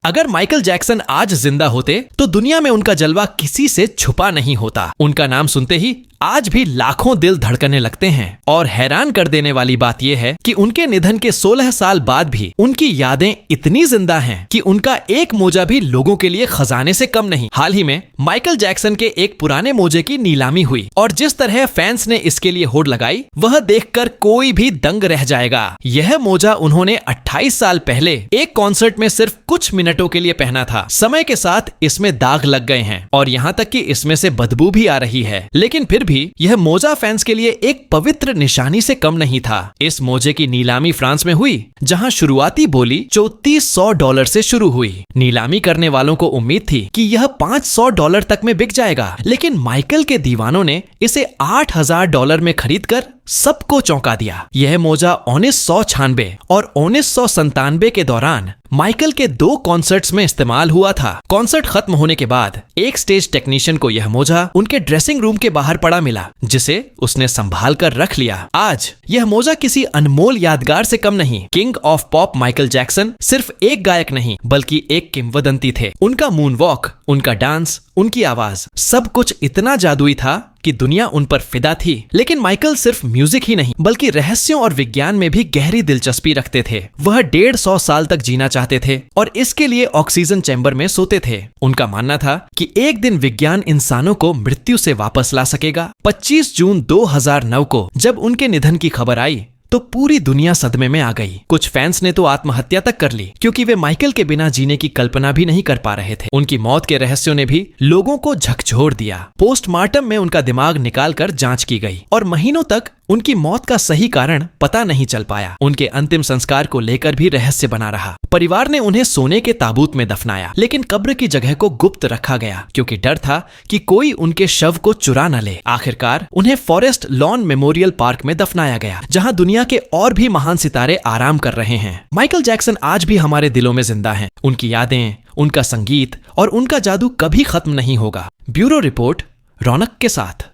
अगर Michael Jackson आज जिंदा होते तो दुनिया में उनका जलवा किसी से छुपा नहीं होता। उनका नाम सुनते ही आज भी लाखों दिल धड़कने लगते हैं। और हैरान कर देने वाली बात यह है कि उनके निधन के 16 साल बाद भी उनकी यादें इतनी जिंदा हैं कि उनका एक मोजा भी लोगों के लिए खजाने से कम नहीं। हाल ही में माइकल जैक्सन के एक पुराने मोजे की नीलामी हुई और जिस तरह फैंस ने इसके लिए होड़ लगाई वह देखकर कोई भी दंग रह जाएगा। यह मोजा उन्होंने 28 साल पहले एक कॉन्सर्ट में सिर्फ कुछ मिनटों के लिए पहना था। समय के साथ इसमें दाग लग गए हैं और यहाँ तक कि इसमें से बदबू भी आ रही है, लेकिन फिर भी यह मोजा फैंस के लिए एक पवित्र निशानी से कम नहीं था। इस मोजे की नीलामी फ्रांस में हुई, जहां शुरुआती बोली $3400 से शुरू हुई। नीलामी करने वालों को उम्मीद थी कि यह $500 तक में बिक जाएगा, लेकिन माइकल के दीवानों ने इसे $8000 में खरीदकर सबको चौंका दिया। यह मोजा 1996 और 1997 के दौरान माइकल के 2 कॉन्सर्ट्स में इस्तेमाल हुआ था। कॉन्सर्ट खत्म होने के बाद एक स्टेज टेक्नीशियन को यह मोजा उनके ड्रेसिंग रूम के बाहर पड़ा मिला, जिसे उसने संभाल कर रख लिया। आज यह मोजा किसी अनमोल यादगार से कम नहीं। King of pop Michael Jackson सिर्फ एक गायक नहीं बल्कि एक किंवदंती थे। उनका मून वॉक, उनका डांस, उनकी आवाज, सब कुछ इतना जादुई था कि दुनिया उन पर फिदा थी। लेकिन माइकल सिर्फ म्यूजिक ही नहीं बल्कि रहस्यों और विज्ञान में भी गहरी दिलचस्पी रखते थे। वह 150 साल तक जीना चाहते थे और इसके लिए ऑक्सीजन चैम्बर में सोते थे। उनका मानना था कि एक दिन विज्ञान इंसानों को मृत्यु से वापस ला सकेगा। 25 जून 2009 को जब उनके निधन की खबर आई तो पूरी दुनिया सदमे में आ गई। कुछ फैंस ने तो आत्महत्या तक कर ली क्योंकि वे माइकल के बिना जीने की कल्पना भी नहीं कर पा रहे थे। उनकी मौत के रहस्यों ने भी लोगों को झकझोर दिया। पोस्टमार्टम में उनका दिमाग निकालकर जांच की गई और महीनों तक उनकी मौत का सही कारण पता नहीं चल पाया। उनके अंतिम संस्कार को लेकर भी रहस्य बना रहा। परिवार ने उन्हें सोने के ताबूत में दफनाया, लेकिन कब्र की जगह को गुप्त रखा गया क्योंकि डर था कि कोई उनके शव को चुरा न ले। आखिरकार उन्हें फॉरेस्ट लॉन मेमोरियल पार्क में दफनाया गया, जहां दुनिया के और भी महान सितारे आराम कर रहे हैं। माइकल जैक्सन आज भी हमारे दिलों में जिंदा हैं। उनकी यादें, उनका संगीत और उनका जादू कभी खत्म नहीं होगा। ब्यूरो रिपोर्ट, रौनक के साथ।